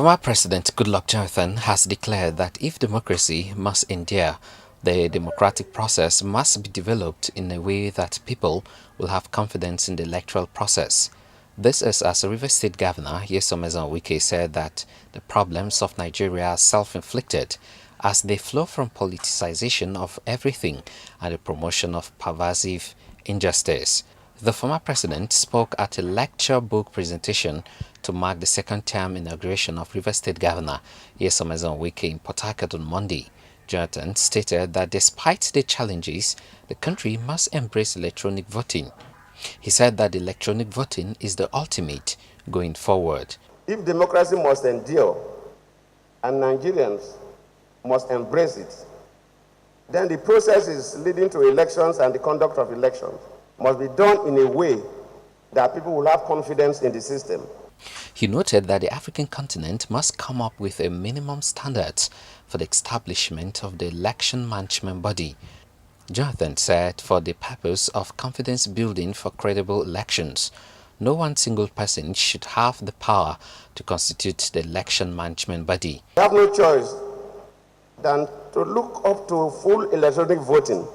Former President Goodluck Jonathan has declared that if democracy must endure, the democratic process must be developed in a way that people will have confidence in the electoral process. This is as Rivers State Governor Nyesom Wike said that the problems of Nigeria are self-inflicted as they flow from politicization of everything and the promotion of pervasive injustice. The former president spoke at a lecture book presentation to mark the second-term inauguration of Rivers State Governor Nyesom Wike in Port Harcourt on Monday. Jonathan stated that despite the challenges, the country must embrace electronic voting. He said that electronic voting is the ultimate going forward. If democracy must endure and Nigerians must embrace it, then the processes leading to elections and the conduct of elections must be done in a way that people will have confidence in the system. He noted that the African continent must come up with a minimum standards for the establishment of the election management body. Jonathan said for the purpose of confidence building for credible elections, no one single person should have the power to constitute the election management body. We have no choice than to look up to full electronic voting,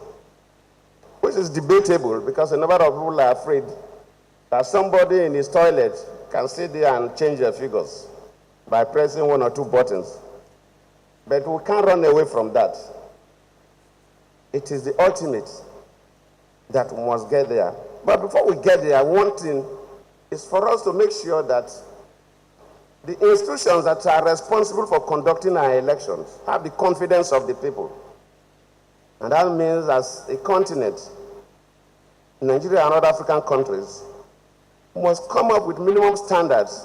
which is debatable because a number of people are afraid that somebody in his toilet can sit there and change their figures by pressing one or two buttons. But we can't run away from that. It is the ultimate that we must get there. But before we get there, one thing is for us to make sure that the institutions that are responsible for conducting our elections have the confidence of the people. And that means as a continent, Nigeria and other African countries must come up with minimum standards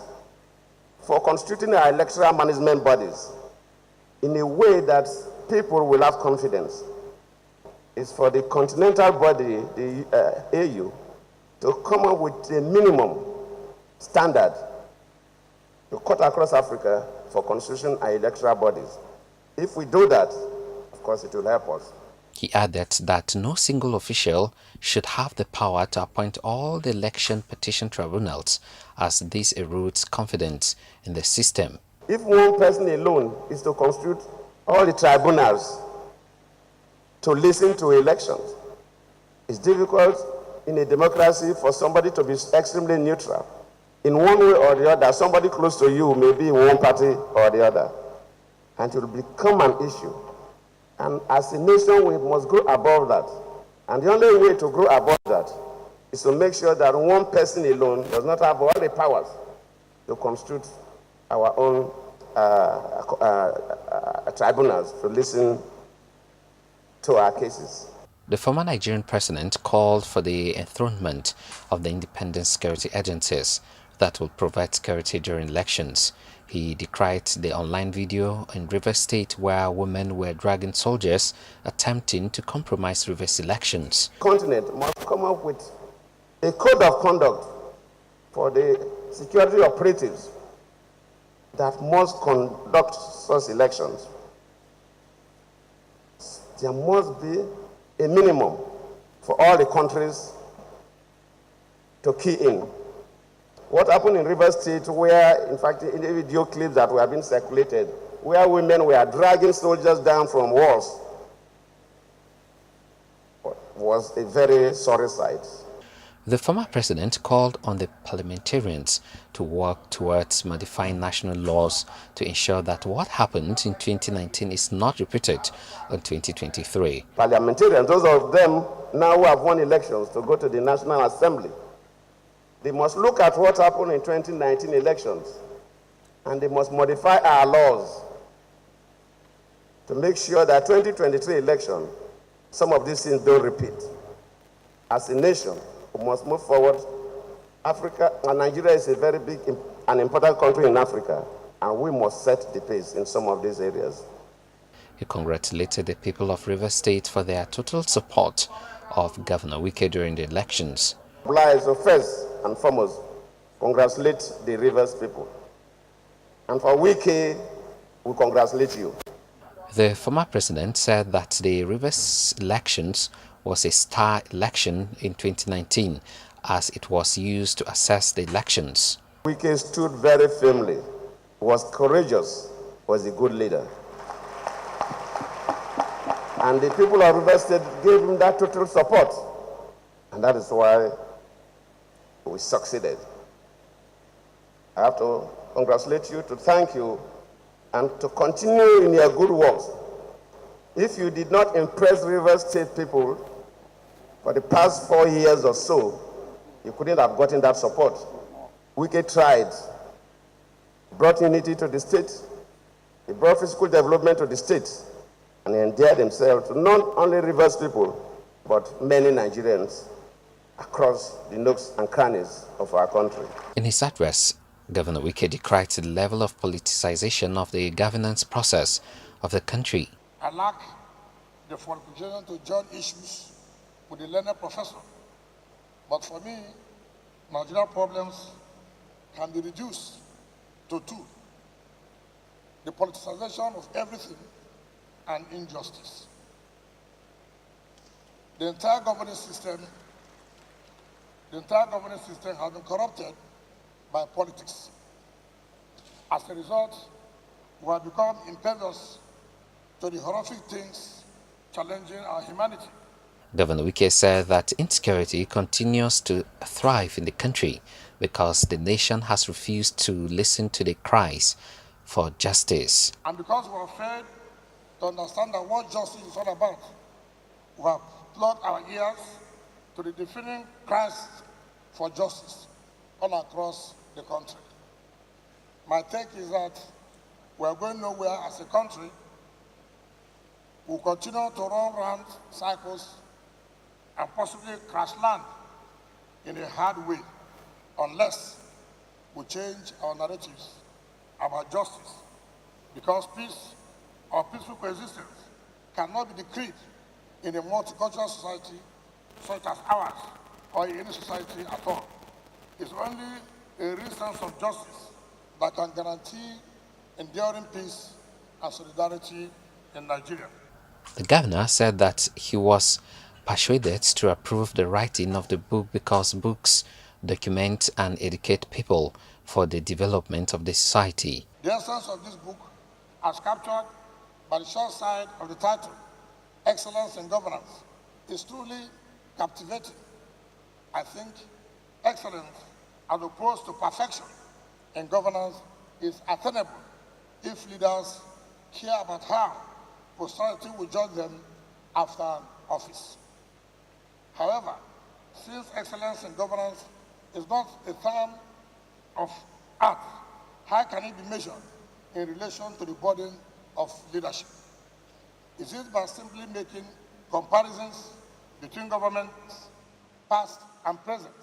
for constituting our electoral management bodies in a way that people will have confidence. It's for the continental body, the AU, to come up with a minimum standard to cut across Africa for constituting our electoral bodies. If we do that, of course it will help us. He added that no single official should have the power to appoint all the election petition tribunals, as this erodes confidence in the system. If one person alone is to constitute all the tribunals to listen to elections, it's difficult in a democracy for somebody to be extremely neutral. In one way or the other, somebody close to you may be in one party or the other, and it will become an issue. And as a nation, we must grow above that. And the only way to grow above that is to make sure that one person alone does not have all the powers to constitute our own tribunals to listen to our cases. The former Nigerian president called for the enthronement of the independent security agencies that will provide security during elections. He decried the online video in Rivers State where women were dragging soldiers attempting to compromise Rivers elections. The continent must come up with a code of conduct for the security operatives that must conduct such elections. There must be a minimum for all the countries to key in. What happened in Rivers State, where, in fact, in the video clips that were being circulated, where women were dragging soldiers down from walls, was a very sorry sight. The former president called on the parliamentarians to work towards modifying national laws to ensure that what happened in 2019 is not repeated in 2023. Parliamentarians, those of them now who have won elections to go to the National Assembly, they must look at what happened in 2019 elections, and they must modify our laws to make sure that 2023 election, some of these things don't repeat. As a nation, we must move forward. Africa and Nigeria is a very big and important country in Africa, and we must set the pace in some of these areas. He congratulated the people of Rivers State for their total support of Governor Wike during the elections. So first and foremost, congratulate the Rivers people. And for Wike, we congratulate you. The former president said that the Rivers elections was a star election in 2019 as it was used to assess the elections. Wike stood very firmly was courageous, was a good leader. And the people of Rivers State gave him that total support. And that is why we succeeded. I have to congratulate you, to thank you, and to continue in your good works. If you did not impress Rivers State people for the past 4 years or so, you couldn't have gotten that support. Wike tried, brought unity to the state, he brought physical development to the state, and he endeared himself to not only Rivers people, but many Nigerians across the nooks and crannies of our country. In his address, Governor Wike decried the level of politicization of the governance process of the country. I lack the qualification to judge issues with a learned professor. But for me, Nigerian problems can be reduced to two: the politicization of everything and injustice. The entire governance system has been corrupted by politics. As a result, we have become impervious to the horrific things challenging our humanity. Governor Wike said that insecurity continues to thrive in the country because the nation has refused to listen to the cries for justice. And because we are failed to understand that what justice is all about, we have plugged our ears to the deafening cries for justice all across the country. My take is that we are going nowhere as a country. We'll continue to run round cycles and possibly crash land in a hard way unless we change our narratives about justice, because peace or peaceful coexistence cannot be decreed in a multicultural society such as ours or in any society at all. It's only a real sense of justice that can guarantee enduring peace and solidarity in Nigeria. The governor said that he was persuaded to approve the writing of the book because books document and educate people for the development of the society. The essence of this book, as captured by the short side of the title, Excellence in Governance, is truly captivating. I think excellence, as opposed to perfection in governance, is attainable if leaders care about how posterity will judge them after office. However, since excellence in governance is not a term of art, how can it be measured in relation to the burden of leadership? Is it by simply making comparisons between governments, past and present,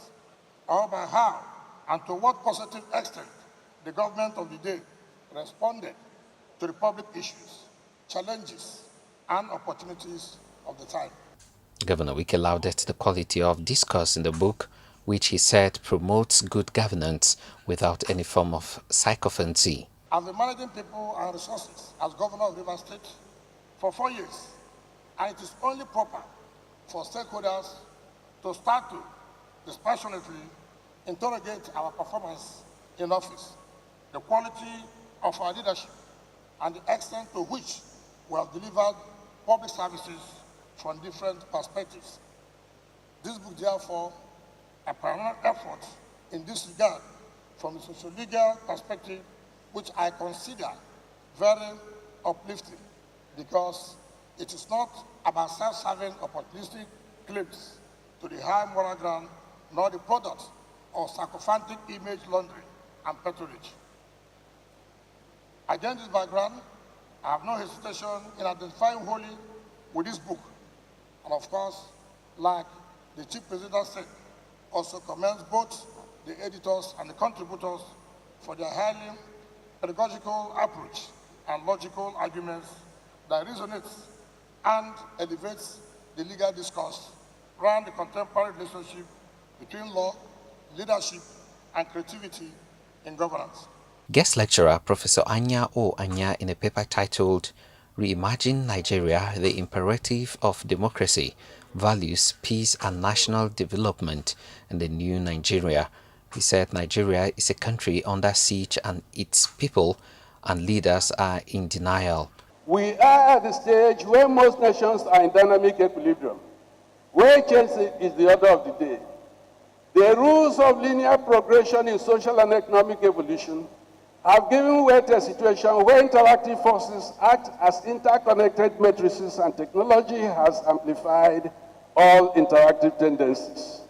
or by how and to what positive extent the government of the day responded to the public issues, challenges, and opportunities of the time? Governor Wike lauded the quality of discourse in the book, which he said promotes good governance without any form of sycophancy. I've been managing people and resources as governor of Rivers State for 4 years, and it is only proper for stakeholders to start to dispassionately interrogate our performance in office, the quality of our leadership, and the extent to which we have delivered public services from different perspectives. This book, therefore, a permanent effort in this regard from a socio-legal perspective, which I consider very uplifting, because it is not about self-serving opportunistic claims to the high moral ground, nor the product of sycophantic image laundering and patronage. Against this background, I have no hesitation in identifying wholly with this book. And of course, like the Chief President said, also commends both the editors and the contributors for their highly pedagogical approach and logical arguments that resonates and elevates the legal discourse around the contemporary relationship between law, leadership, and creativity in governance. Guest lecturer Professor Anya O. Anya, in a paper titled Reimagine Nigeria, the Imperative of Democracy, Values, Peace and National Development in the New Nigeria. He said Nigeria is a country under siege and its people and leaders are in denial. We are at the stage where most nations are in dynamic equilibrium, where change is the order of the day. The rules of linear progression in social and economic evolution have given way to a situation where interactive forces act as interconnected matrices, and technology has amplified all interactive tendencies.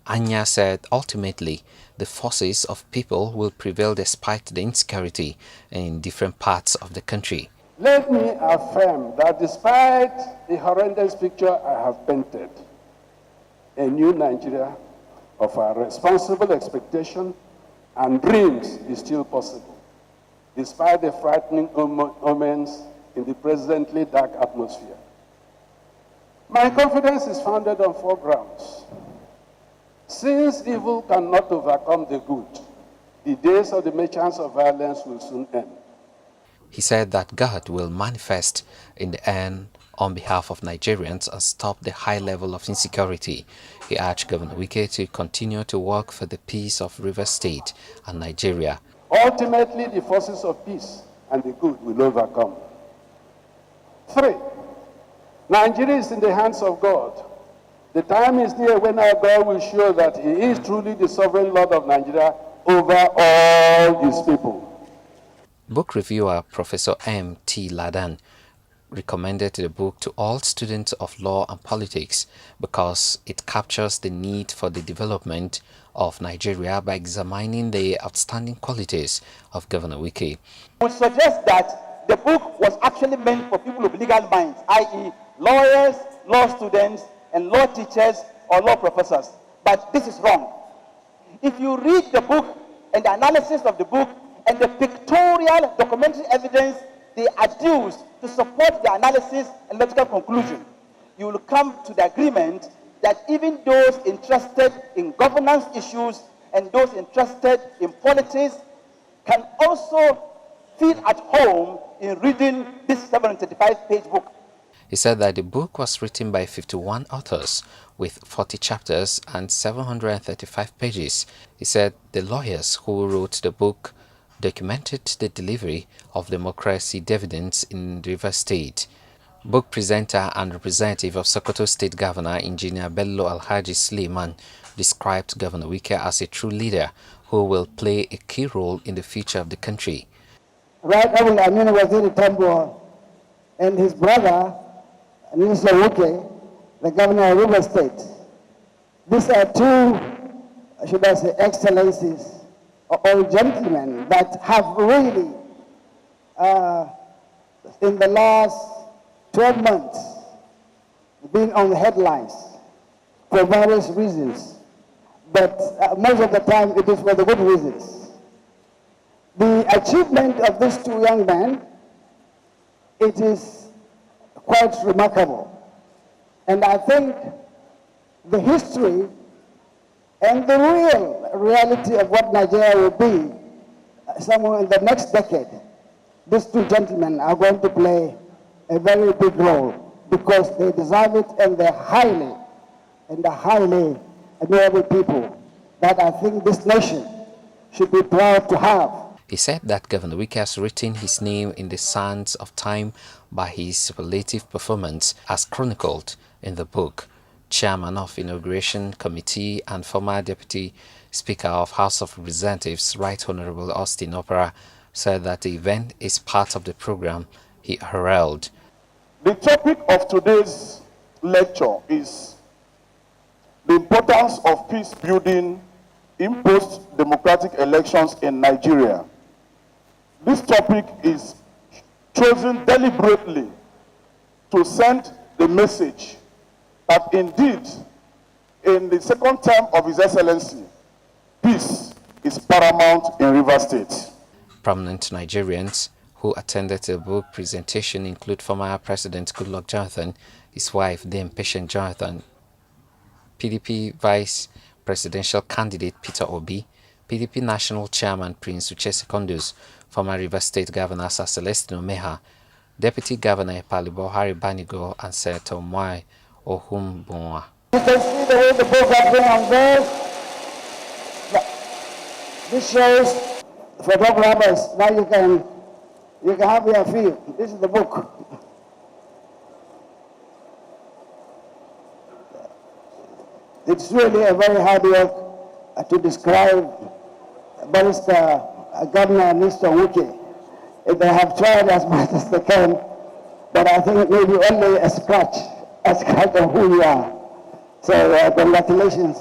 Anya said ultimately the forces of people will prevail despite the insecurity in different parts of the country. Let me affirm that despite the horrendous picture I have painted, a new Nigeria of our responsible expectation and dreams is still possible, despite the frightening omens in the presently dark atmosphere. My confidence is founded on 4 grounds. Since evil cannot overcome the good, the days of the merchants of violence will soon end. He said that God will manifest in the end on behalf of Nigerians and stop the high level of insecurity. He urged Governor Wike to continue to work for the peace of Rivers State and Nigeria. Ultimately, the forces of peace and the good will overcome. 3, Nigeria is in the hands of God. The time is near when our God will show that He is truly the sovereign Lord of Nigeria over all His people. Book reviewer Professor M. T. Ladan recommended the book to all students of law and politics because it captures the need for the development of Nigeria by examining the outstanding qualities of Governor Wike. We suggest that the book was actually meant for people with legal minds, i.e. lawyers, law students, and law teachers or law professors. But this is wrong. If you read the book and the analysis of the book and the pictorial documentary evidence they adduce to support the analysis and logical conclusion, you will come to the agreement that even those interested in governance issues and those interested in politics can also feel at home in reading this 735-page book. He said that the book was written by 51 authors with 40 chapters and 735 pages. He said the lawyers who wrote the book documented the delivery of democracy dividends in Rivers State. Book presenter and representative of Sokoto State Governor Engineer Bello Alhaji Suleiman described Governor Wike as a true leader who will play a key role in the future of the country. Right Honorable Aminu Waziri Tambuwal and his brother, Minister Wike, the governor of Rivers State. These are 2, should I say, excellencies, or gentlemen that have really, in the last 12 months, been on the headlines for various reasons. But most of the time it is for the good reasons. The achievement of these 2 young men, it is quite remarkable. And I think the history and the reality of what Nigeria will be somewhere in the next decade, these 2 gentlemen are going to play a very big role because they deserve it, and they're highly admirable people that I think this nation should be proud to have. He said that Governor Wike has written his name in the sands of time by his superlative performance as chronicled in the book. Chairman of Inauguration Committee and former Deputy Speaker of House of Representatives, Right Honorable Austin Opera, said that the event is part of the program he heralded. The topic of today's lecture is the importance of peace building in post-democratic elections in Nigeria. This topic is chosen deliberately to send the message that indeed, in the second term of His Excellency, peace is paramount in Rivers State. Prominent Nigerians who attended the book presentation include former President Goodluck Jonathan, his wife Dame Patient Jonathan, PDP Vice Presidential Candidate Peter Obi, PDP National Chairman Prince Uche Secondus, former Rivers State Governor Sir Celestino Meha, Deputy Governor Palibo Harry Banigo, and Senator Mwai Ohumbunwa. You can see the way the book has been unveiled. This shows photographers. Now you can You can have your feel. This is the book. It's really a very hard work to describe Barrister Governor Mr. Wiki. They have tried as much as they can, but I think maybe only a scratch of who you are. So congratulations.